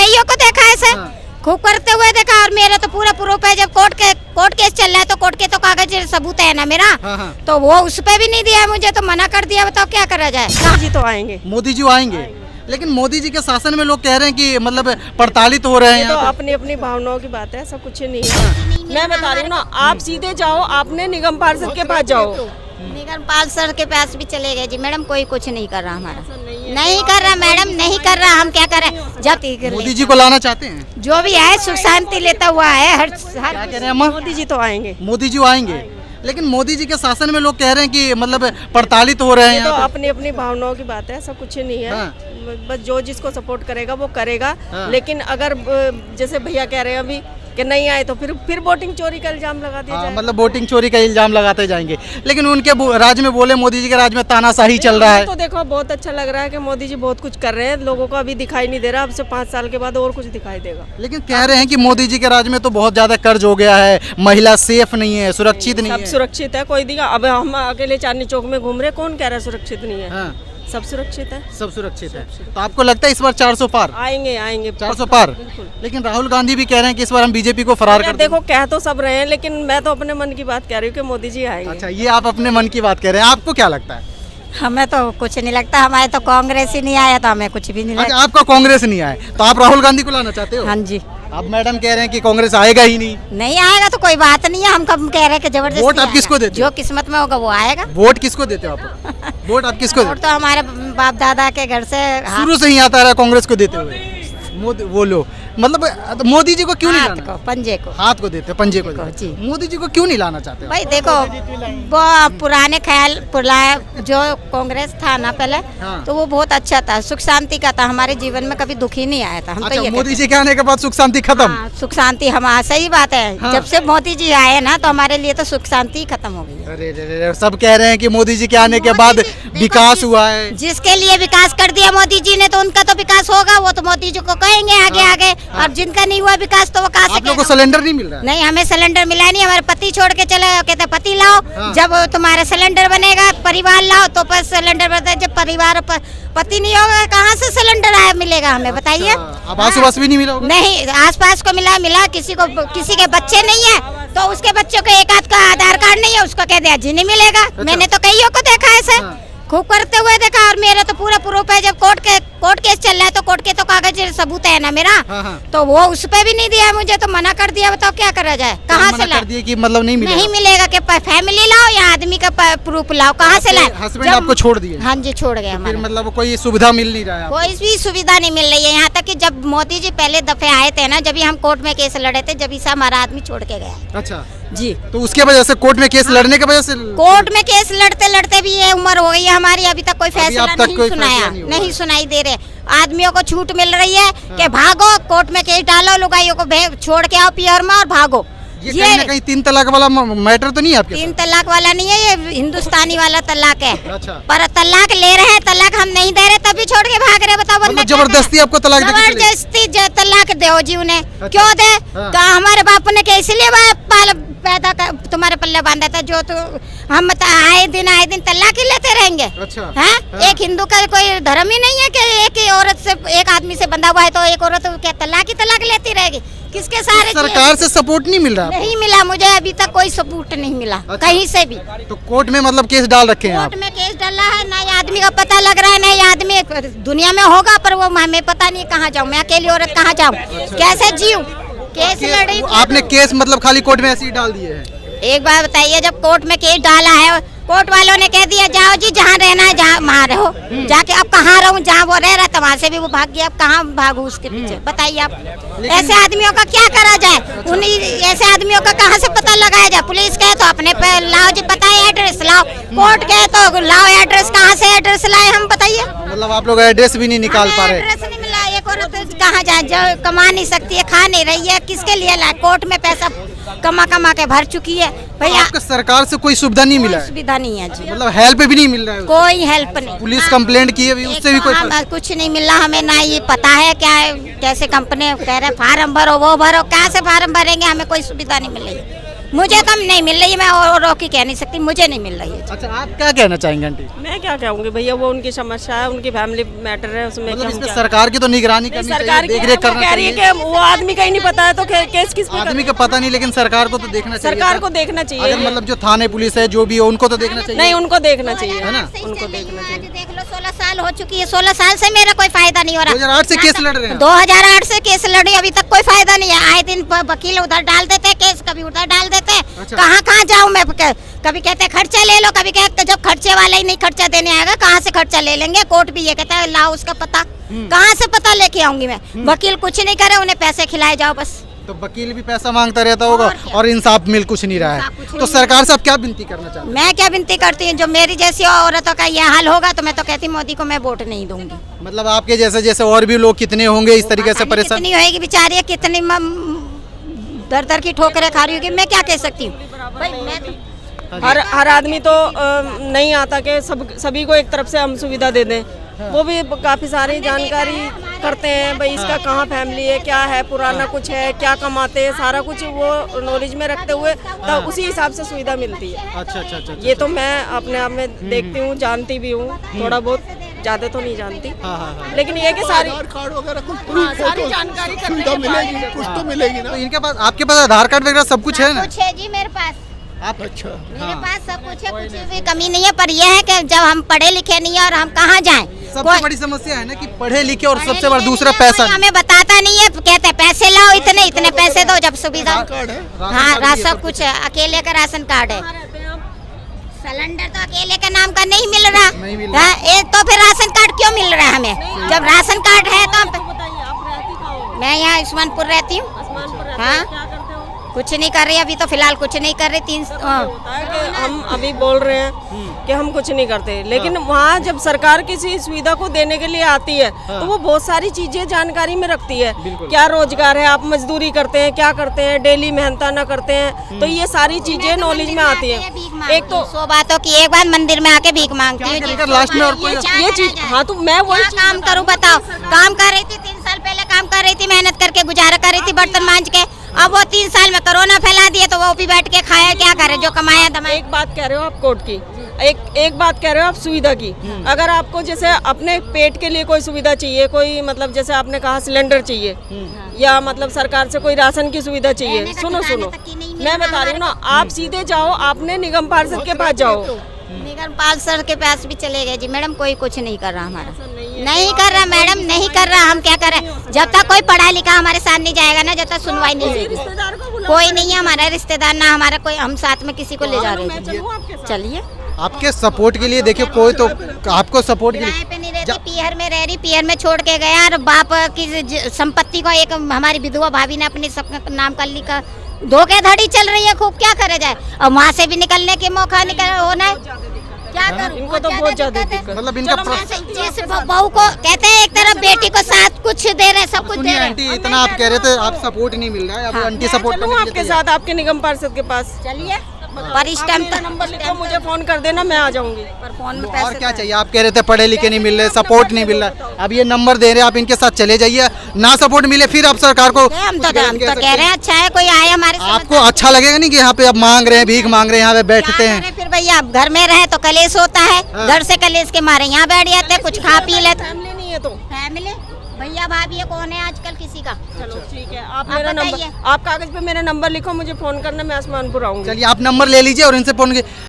कईयों को देखा है सर, खूब करते हुए देखा। और मेरा तो पूरा प्रूफ है, जब कोर्ट केस चल रहा है तो कोर्ट के तो कागज सबूत है ना मेरा। तो वो उस पे भी नहीं दिया मुझे, तो मना कर दिया। बताओ क्या करा जाए। मोदी जी तो आएंगे, मोदी जी आएंगे, लेकिन मोदी जी के शासन में लोग कह रहे हैं कि मतलब प्रताड़ित हो रहे हैं तो यहाँ पे। अपनी अपनी भावनाओं की बात है, ऐसा कुछ नहीं है। मैं बता रही हूँ ना, आप सीधे जाओ, आपने निगम पार्षद के पास जाओ। निगम पार्षद के पास भी चले गए जी मैडम, कोई कुछ नहीं कर रहा हमारा, नहीं कर रहा मैडम, नहीं कर रहा। हम क्या करें जब मोदी जी को लाना चाहते हैं? जो भी है सुख शांति लेता हुआ है हर क्या कह रहे हैं अम्मा? मोदी जी तो आएंगे, मोदी जी आएंगे, लेकिन मोदी जी के शासन में लोग कह रहे हैं कि मतलब प्रताड़ित हो रहे हैं तो यहाँ पे। अपनी अपनी भावनाओं की बात है, ऐसा कुछ नहीं है। बस जो जिसको सपोर्ट करेगा वो करेगा। लेकिन अगर जैसे भैया कह रहे हैं अभी कि नहीं आए तो फिर वोटिंग चोरी का इल्जाम लगा दिया जाए। मतलब वोटिंग चोरी का इल्जाम लगाते जाएंगे। लेकिन उनके राज में बोले, मोदी जी के राज में तानाशाही चल रहा है। तो देखो बहुत अच्छा लग रहा है कि मोदी जी बहुत कुछ कर रहे हैं, लोगों को अभी दिखाई नहीं दे रहा। अब से 5 साल के बाद और कुछ दिखाई देगा। लेकिन कह रहे हैं कि मोदी जी के राज में तो बहुत ज्यादा कर्ज हो गया है, महिला सेफ नहीं है, सुरक्षित नहीं सब है। सुरक्षित है, कोई दिखा। अब हम अकेले चांदनी चौक में घूम रहे, कौन कह रहा है सुरक्षित नहीं है? हाँ, सब सुरक्षित है, सब सुरक्षित है। तो आपको लगता है इस बार 400 पार? आएंगे आएंगे 400 पार। बिल्कुल। लेकिन राहुल गांधी भी कह रहे हैं कि इस बार हम बीजेपी को फरार कर देखो कह तो सब रहे हैं, लेकिन मैं तो अपने मन की बात कह रही हूँ कि मोदी जी आएंगे। अच्छा, ये आप अपने मन की बात कह रहे हैं, आपको क्या लगता है? हमें तो कुछ नहीं लगता, हमारे तो कांग्रेस ही नहीं आया तो हमें कुछ भी नहीं अच्छा, लगता। आपका कांग्रेस नहीं आए तो आप राहुल गांधी को लाना चाहते हो? हाँ जी, अब मैडम कह रहे हैं कि कांग्रेस आएगा ही नहीं। नहीं आएगा तो कोई बात नहीं है, हम कब कह रहे हैं कि जबरदस्ती वोट आप आएगा। किसको देते हो? जो किस्मत में होगा वो आएगा। वोट किसको देते हो आप? वोट आप किसको वोट देते तो हमारे बाप दादा के घर से हो? शुरू से ही आता रहा कांग्रेस को देते हुए। मोदी वो लो, मतलब मोदी जी को क्यों नहीं हाथ लाना? को पंजे को। हाथ को देते हो, पंजे को को, देते जी। हो। मोदी जी को क्यों नहीं लाना चाहते हो? भाई देखो वो पुराने ख्याल पुराया जो कांग्रेस था ना पहले, हाँ। तो वो बहुत अच्छा था, सुख शांति का था, हमारे जीवन में कभी दुखी नहीं आया था। हम तो अच्छा, ये मोदी जी के आने के बाद सुख शांति खत्म। हाँ, सुख शांति हमारा सही बात है। हाँ। जब से मोदी जी आए ना तो हमारे लिए तो सुख शांति ही खत्म हो गई। अरे रे रे, सब कह रहे हैं कि मोदी जी के आने के बाद विकास हुआ है। जिसके लिए विकास कर दिया मोदी जी ने तो उनका तो विकास होगा, वो तो मोदी जी को कहेंगे आगे हाँ। आगे। और जिनका नहीं हुआ विकास तो वो कहाँ से आप लोग को कहेगा? सिलेंडर नहीं मिल रहा है? नहीं, हमें सिलेंडर मिला नहीं। हमारे पति छोड़ के चले गए, कहते पति लाओ। हाँ। जब तुम्हारा सिलेंडर बनेगा परिवार लाओ तो पर सिलेंडर बनता है। जब परिवार पति नहीं होगा कहाँ से सिलेंडर आया मिलेगा हमें, बताइए। अच्छा, अब आस-पास भी नहीं मिला होगा? नहीं, आसपास को मिला किसी को, किसी के बच्चे नहीं है तो उसके बच्चों के एक आध का आधार कार्ड नहीं है, उसको कह दिया जी नहीं मिलेगा। मैंने तो कईयों को देखा है सर, हाँ। खूब करते हुए देखा। और मेरा तो पूरा प्रूफ है, जब कोर्ट केस चल रहा है तो कोर्ट के तो कागज सबूत है ना मेरा। हाँ। तो वो उस पे भी नहीं दिया मुझे, तो मना कर दिया। बताओ क्या करा जाए, कहाँ से मना लाए? कर दिए कि मतलब नहीं मिलेगा? नहीं मिलेगा कि फैमिली लाओ या आदमी का प्रूफ लाओ, कहाँ से लाए? हस्बैंड आपको छोड़ दिए? हाँ जी, छोड़ गए फिर हमारे। मतलब कोई सुविधा मिल नहीं रहा है आपको? कोई भी सुविधा नहीं मिल रही है। यहाँ तक कि जब मोदी जी पहले दफे आए थे ना, जब हम कोर्ट में केस लड़े थे, जब से हमारा आदमी छोड़ के गया अच्छा, जी। तो उसके वजह से कोर्ट में केस लड़ने की वजह से कोर्ट में केस लड़ते लड़ते भी ये उम्र हो गई है हमारी, अभी तक कोई फैसला अब तक नहीं कोई सुनाया, फैसला नहीं हुआ। नहीं सुनाई दे रहे। आदमियों को छूट मिल रही है कि भागो, कोर्ट में केस डालो, लुगाइयों को छोड़ के आओ पियर में और भागो। ये कहीं ना कहीं 3 तलाक वाला मैटर तो नहीं है आपके 3 तलाक वाला नहीं है, ये हिंदुस्तानी वाला तलाक है। अच्छा। पर तलाक ले रहे हैं, तलाक हम नहीं दे रहे तभी छोड़ के भाग रहे। बताओ मतलब जबरदस्ती आपको तलाक देके चले? जबरदस्ती तलाक दो जी उन्हें। अच्छा। क्यों दे? हाँ। तो हमारे बापू ने क्या इसलिए पैदा तुम्हारे पल्ले बांधा था जो तो हम आए दिन तलाक ही लेते रहेंगे? अच्छा। हाँ? हाँ। एक हिंदू का कोई धर्म ही नहीं है कि एक ही औरत से, एक आदमी से बंधा हुआ है तो एक औरत क्या तलाक ही तलाक लेती रहेगी? किसके सारे सरकार से सपोर्ट नहीं मिल रहा आपको? नहीं मिला मुझे, अभी तक कोई सपोर्ट नहीं मिला अच्छा। कहीं से भी। तो कोर्ट में मतलब केस डाल रखे हैं आप? कोर्ट में केस डाला है, ना ये आदमी का पता लग रहा है, ना ये आदमी दुनिया में होगा, पर वो हमें पता नहीं कहाँ जाऊँ, मैं अकेली औरत कहाँ जाऊँ, कैसे जीऊँ? केस लड़ी। आपने केस मतलब खाली कोर्ट में ऐसे ही डाल दिए हैं? एक बार बताइए, जब कोर्ट में केस डाला है, कोर्ट वालों ने कह दिया जाओ जी जहाँ रहना है जहाँ वहाँ रहो, जाके अब कहाँ रहूँ? जहाँ वो रह रहा था वहाँ से भी वो भाग गया, अब कहाँ भागू उसके पीछे? बताइए आप। ऐसे आदमियों का क्या करा जाए? उन्हीं ऐसे आदमियों का कहाँ से पता लगाया जाए? पुलिस कहे तो अपने पे लाओ जी, पता है एड्रेस लाओ, कोर्ट कहे तो लाओ एड्रेस, कहाँ से एड्रेस लाए हम बताइए? मतलब आप लोग एड्रेस भी नहीं निकाल पा रहे? एड्रेस नहीं मिला। एक औरत कहाँ जाए जो कमा नहीं सकती है, खा नहीं रही है, किसके लिए लाए? कोर्ट में पैसा कमा के भर चुकी है भैया। आपको सरकार से कोई सुविधा नहीं मिला कोई है? सुविधा नहीं है जी, मतलब हेल्प भी नहीं मिल रहा है? कोई हेल्प नहीं। पुलिस कंप्लेंट की है, उससे भी कोई कुछ नहीं मिला हमें, ना ये पता है क्या है, कैसे कंपनी कह रहे फार्म भरो वो भरो, क्या से फार्म भरेंगे? हमें कोई सुविधा नहीं मिल रही। मुझे कम नहीं मिल रही, मैं और रोकी कह नहीं सकती, मुझे नहीं मिल रही है। अच्छा, आप क्या कहना चाहेंगे आंटी? मैं क्या कहूँगी भैया, वो उनकी समस्या है, उनकी फैमिली मैटर है, उसमें मतलब क्या इस हम पे क्या सरकार की तो निगरानी नहीं, करनी सरकार चाहिए, की देख रेख वो करना कह रही है चाहिए। कि वो आदमी का ही नहीं पता है तो केस किस पे आदमी का पता नहीं, लेकिन सरकार को तो देखना चाहिए। सरकार था। को देखना चाहिए। अगर मतलब जो थाने पुलिस है जो भी है उनको तो देखना चाहिए। नहीं, उनको देखना चाहिए, है ना? उनको देखना चाहिए। देख लो 16 साल हो चुकी है, 16 साल से मेरा कोई फायदा नहीं हो रहा। 2008 से केस लड़ रहे हैं। 2008 से केस लड़ी, अभी तक कोई फायदा नहीं है। आए दिन वकील उधर डाल देते हैं केस, कभी उधर डाल देते हैं। अच्छा। कहाँ कहाँ जाऊँ मैं? कभी कहते हैं खर्चा ले लो, कभी कहते जब खर्चे वाला ही नहीं खर्चा देने आएगा कहाँ से खर्चा ले लेंगे। कोर्ट भी ये कहता है लाओ उसका पता, कहाँ से पता लेके आऊंगी मैं? वकील कुछ नहीं करे, उन्हें पैसे खिलाए जाओ बस। तो वकील भी पैसा मांगता रहता होगा और क्या? और इंसाफ मिल कुछ नहीं रहा इंसाफ कुछ है। तो नहीं सरकार से आप क्या विनती करना चाहते हैं? मैं क्या विनती करती हूँ, जो मेरी जैसी औरतों का ये हाल होगा तो मैं तो कहती मोदी को मैं वोट नहीं दूंगी। मतलब आपके जैसे जैसे और भी लोग कितने होंगे इस तरीके से परेशान? कितनी होएगी बेचारी, कितनी दर दर की ठोकरें खा रही होगी, मैं क्या कह सकती हूँ भाई। मैं तो हर आदमी तो नहीं आता कि सभी को एक तरफ से हम सुविधा दे दें। वो भी काफ़ी सारी जानकारी करते हैं भाई, इसका कहाँ फैमिली है, क्या है, पुराना कुछ है, क्या कमाते हैं, सारा कुछ वो नॉलेज में रखते हुए तो उसी हिसाब से सुविधा मिलती है। अच्छा अच्छा अच्छा। ये तो मैं अपने आप में देखती हूँ, जानती भी हूँ, थोड़ा बहुत, ज़्यादा तो नहीं जानती। लेकिन ये कि सारी कार्ड वगैरह कुछ सारी जानकारी करने के मिलेगी, कुछ तो मिलेगी ना। तो इनके पास, आपके पास आधार कार्ड वगैरह सब कुछ है ना? कुछ है जी मेरे पास, आप अच्छा, मेरे पास सब कुछ है, कुछ भी कमी नहीं है। पर यह है कि जब हम पढ़े लिखे नहीं है और हम कहाँ जाएं? सबसे बड़ी समस्या है ना कि पढ़े लिखे और सबसे बड़ा दूसरा पैसा नहीं। हमें बताता नहीं है, कहते हैं पैसे लाओ, इतने इतने पैसे दो, जब सुविधा। कार्ड है। हाँ, सब कुछ है, अकेले का राशन कार्ड है। सिलेंडर तो अकेले के नाम का नहीं मिल रहा। नहीं मिल रहा। हाँ, एक तो फिर राशन कार्ड क्यों मिल रहा है हमें? जब राशन कार्ड है तो बताइए, आप रहती कहाँ हो? मैं यहाँ उस्मानपुर रहती हूँ। आसमान पर हाँ। क्या करते हो? कुछ नहीं कर रही अभी तो फिलहाल, कुछ नहीं कर रही। होता है कि हम अभी बोल रहे हैं कि हम कुछ नहीं करते, लेकिन वहाँ जब सरकार किसी सुविधा को देने के लिए आती है तो वो बहुत सारी चीजें जानकारी में रखती है। क्या रोजगार है, आप मजदूरी करते हैं, क्या करते हैं, डेली मेहनताना करते हैं, तो ये सारी चीजें नॉलेज में आती है। एक तो 100 बातों की एक बार मंदिर में आके भीख मांगती हूँ जी। लास्ट में और कोई ये चीज, हाँ तो मैं वही क्या काम करूँ बताओ? काम कर रही थी 3 साल पहले, काम कर रही थी, मेहनत करके गुजारा कर रही थी बर्तन मांज के। अब वो 3 साल में कोरोना फैला दिए तो वो भी बैठ के खाया, क्या करे? जो कमाया दमाया। एक बात कह रहे हो आप कोर्ट की, एक बात कह रहे हो आप सुविधा की। अगर आपको जैसे अपने पेट के लिए कोई सुविधा चाहिए, कोई मतलब जैसे आपने कहा सिलेंडर चाहिए, या मतलब सरकार से कोई राशन की सुविधा चाहिए, सुनो मैं बता रही हूँ ना, आप सीधे जाओ, आपने निगम पार्षद के पास जाओ। निगम पार्षद के पास भी चले गए जी मैडम, कोई कुछ नहीं कर रहा हमारा, नहीं कर रहा मैडम, नहीं कर रहा। हम क्या करें? जब तक कोई पढ़ा लिखा हमारे साथ नहीं जाएगा ना, जब तक सुनवाई नहीं होगी। रिश्तेदार को बुलाओ। कोई नहीं है हमारा रिश्तेदार, ना हमारा कोई, हम साथ में किसी को ले जा रहे मैं हैं। चलूँ आपके साथ? चलिए। आपके सपोर्ट के लिए देखिए, कोई तो आपको सपोर्ट के किराए लिए पे नहीं रहती, पीहर में रह रही, पीहर में छोड़ के गया और बाप की संपत्ति को एक हमारी विधवा भाभी ने अपने सब नाम कर ली का धोखेधड़ी चल रही है खूब। क्या करे जाए? और वहाँ से भी निकलने के मौका निकल होना है, क्या करूं? इनको तो बहुत ज्यादा दिक्कत। मतलब इनका जिस बहू को कहते हैं एक तरफ बेटी को साथ कुछ दे रहे, सब कुछ दे सुनिए रहे आंटी, इतना आप कह रहे थे आप सपोर्ट नहीं मिल रहा है, अब आंटी सपोर्ट चलूँ करने के आपके लिए साथ आपके निगम पार्षद के पास? चलिए। पर इस टाइम मेरा नंबर लिखो, मुझे फोन कर देना, मैं आ जाऊंगी। पर फोन में और पैसे क्या चाहिए? आप कह रहे थे पढ़े लिखे नहीं मिल रहे, सपोर्ट नहीं मिल रहा। अब ये नंबर दे रहे हैं, आप इनके साथ चले जाइए, ना सपोर्ट मिले फिर आप सरकार को हम कुछ तो बयान कह कह सकते रहे हैं अच्छा है कोई आए हमारे साथ। आपको अच्छा लगेगा नहीं कि यहाँ पे अब मांग रहे हैं, भीख मांग रहे हैं, यहाँ पे बैठते हैं? फिर भैया अब घर में रहे तो कलेश होता है, घर से कलेश के मारे यहाँ बैठ जाते हैं, कुछ खा पी लेते। फैमिली नहीं है तो फैमिली भैया भाभी ये कौन है आजकल किसी का? चलो ठीक है, आप मेरा नंबर, बताइए। आप कागज पे मेरा नंबर लिखो, मुझे फोन करना, मैं आसमानपुर आऊंगी। चलिए आप नंबर ले लीजिए और इनसे फोन